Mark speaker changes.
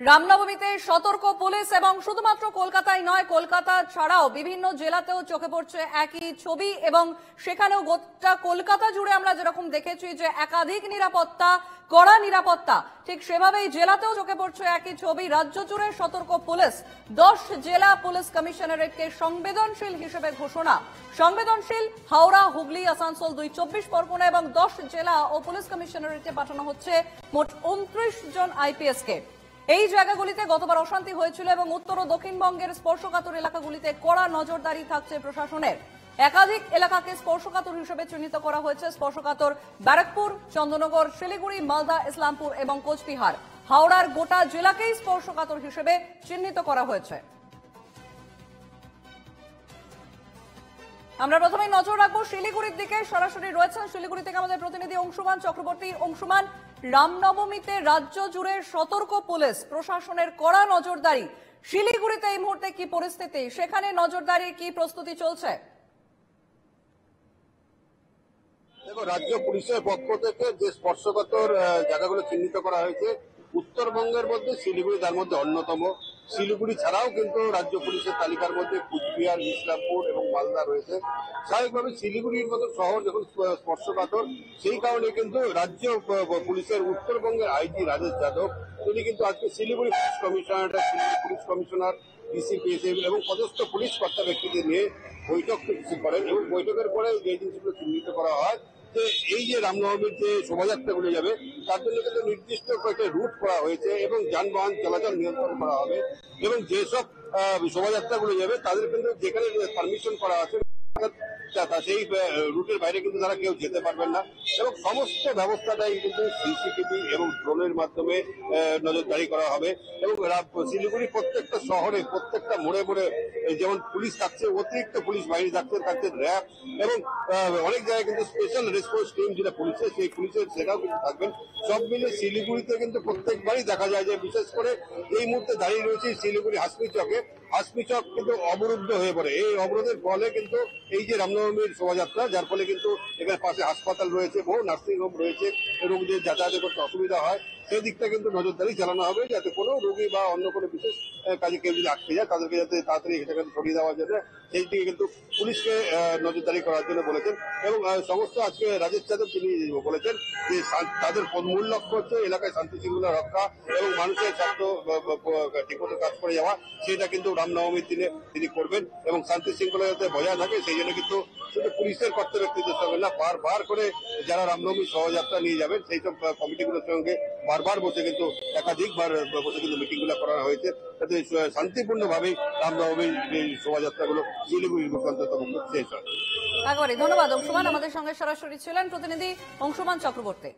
Speaker 1: রামনবমীতে সতর্ক পুলিশ এবং শুধুমাত্র কলকাতায় নয়, কলকাতা ছাড়াও বিভিন্ন জেলাতেও চোখে পড়ছে একই ছবি এবং সেখানেও গোটা কলকাতা জুড়ে আমরা যেরকম দেখেছি যে একাধিক নিরাপত্তা, কড়া নিরাপত্তা, ঠিক সেভাবেই জেলাতেও চোখে পড়ছে একই ছবি। রাজ্য জুড়ে সতর্ক পুলিশ, 10 জেলা পুলিশ কমিশনারেটকে সংবেদনশীল হিসেবে ঘোষণা। সংবেদনশীল হাওড়া, হুগলি, আসানসোল, 24 পরগনা এবং 10 জেলা ও পুলিশ কমিশনারেটে পাঠানো হচ্ছে মোট 29 জন আইপিএস কে। এই জায়গাগুলিতে গতবার অশান্তি হয়েছিল এবং উত্তর ও দক্ষিণবঙ্গের স্পর্শকাতর এলাকাগুলিতে কড়া নজরদারি থাকছে প্রশাসনের। একাধিক এলাকাকে স্পর্শকাতর হিসেবে চিহ্নিত করা হয়েছে। স্পর্শকাতর ব্যারাকপুর, চন্দ্রনগর, শিলিগুড়ি, মালদা, ইসলামপুর এবং কোচবিহার। হাওড়ার গোটা জেলাকেই স্পর্শকাতর হিসেবে চিহ্নিত করা হয়েছে। আমরা প্রথমেই নজর রাখবো শিলিগুড়ির দিকে। সরাসরি রয়েছেন শিলিগুড়ি থেকে আমাদের প্রতিনিধি অংশুমান চক্রবর্তী। অংশুমান, রামনবমীতে রাজ্য জুড়ে সতর্ক পুলিশ, প্রশাসনের কড়া নজরদারি। শিলিগুড়িতে এই মুহূর্তে কি পরিস্থিতি, সেখানে নজরদারির কি প্রস্তুতি চলছে?
Speaker 2: দেখো, রাজ্য পুলিশের পক্ষ থেকে যে স্পর্শকাতর জায়গাগুলো চিহ্নিত করা হয়েছে, উত্তরবঙ্গের মধ্যে শিলিগুড়ি তার মধ্যে অন্যতম। শিলিগুড়ি ছাড়াও কিন্তু রাজ্য পুলিশের তালিকার মধ্যে কুচবিহার, ইসলামপুর এবং মালদা রয়েছে। স্বাভাবিকভাবে শিলিগুড়ির মতো শহর যখন স্পর্শকাতর, সেই কারণে কিন্তু রাজ্য পুলিশের উত্তরবঙ্গের আইজি রাজেশ যাদব তিনি কিন্তু আজকে শিলিগুড়ি পুলিশ কমিশনার, ডিসিপিএসএফ এবং পদস্থ পুলিশ কর্তা ব্যক্তিদের নিয়ে বৈঠক করেন এবং বৈঠকের পরে যে জিনিসগুলো চিহ্নিত করা হয় যে এই যে রামনবমীর যে শোভাযাত্রাগুলো যাবে তার জন্য কিন্তু নির্দিষ্ট কয়েকটা রুট করা হয়েছে এবং যানবাহন চলাচল নিয়ন্ত্রণ করা হবে এবং যেসব শোভাযাত্রাগুলো যাবে তাদের কিন্তু যেখানে পারমিশন করা আছে সেই রুটের বাইরে কিন্তু তারা কেউ যেতে পারবেন না এবং সমস্ত ব্যবস্থাটাই কিন্তু সিসিটিভি এবং ড্রোনের মাধ্যমে নজরদারি করা হবে এবং শিলিগুড়ি প্রত্যেকটা শহরে প্রত্যেকটা মোড়ে মোড়ে যেমন পুলিশ থাকছে, অতিরিক্ত পুলিশ বাহিনী থাকছে র্যাব এবং অনেক জায়গায় কিন্তু স্পেশাল রেসপন্স টিম যেটা পুলিশের, সেই পুলিশের সেটাও কিন্তু থাকবেন। সব মিলে শিলিগুড়িতে কিন্তু প্রত্যেকবারই দেখা যায় যে বিশেষ করে এই মুহূর্তে দাঁড়িয়ে রয়েছে শিলিগুড়ি হাসমি চকে। হাসমি চক কিন্তু অবরুদ্ধ হয়ে পড়ে। এই অবরোধের ফলে কিন্তু এই যে রামনবমীর শোভাযাত্রা, যার ফলে কিন্তু এখানে পাশে হাসপাতাল রয়েছে, বহু নার্সিং হোম রয়েছে, রোগীদের যাতায়াতে করতে অসুবিধা হয়। সেই দিকটা কিন্তু নজরদারি চালানো হবে যাতে কোনো রোগী বা অন্য কোনো বিশেষ কাজে কেউ যদি আটকে যায় তাদেরকে যাতে তাড়াতাড়ি সেটাকে সরিয়ে দেওয়া যাবে, সেই দিকে কিন্তু পুলিশকে নজরদারি করার জন্য বলেছেন এবং সমস্ত আজকে রাজেশ যাদব তিনি বলেছেন যে তাদের মূল লক্ষ্য হচ্ছে এলাকায় শান্তি শৃঙ্খলা রক্ষা এবং মানুষের স্বার্থ ঠিকমতো কাজ করে যাওয়া। সেটা কিন্তু রামনবমীর দিনে তিনি করবেন এবং শান্তি শৃঙ্খলা যাতে বজায় থাকে সেই জন্য কিন্তু শুধু পুলিশের কর্তা ব্যক্তিদের সঙ্গে না, বারবার করে যারা রামনবমীর শোভাযাত্রা নিয়ে যাবেন সেই সব কমিটিগুলোর সঙ্গে বারবার বসে কিন্তু একাধিকবার বসে কিন্তু মিটিংগুলো করা হয়েছে যাতে শান্তিপূর্ণভাবে রামনবমীর শোভাযাত্রাগুলো শিলিগুড়ির মুখপাত্র শেষ হয়।
Speaker 1: একবারে ধন্যবাদ অংশুমান। আমাদের সঙ্গে সরাসরি ছিলেন প্রতিনিধি অংশুমান চক্রবর্তী।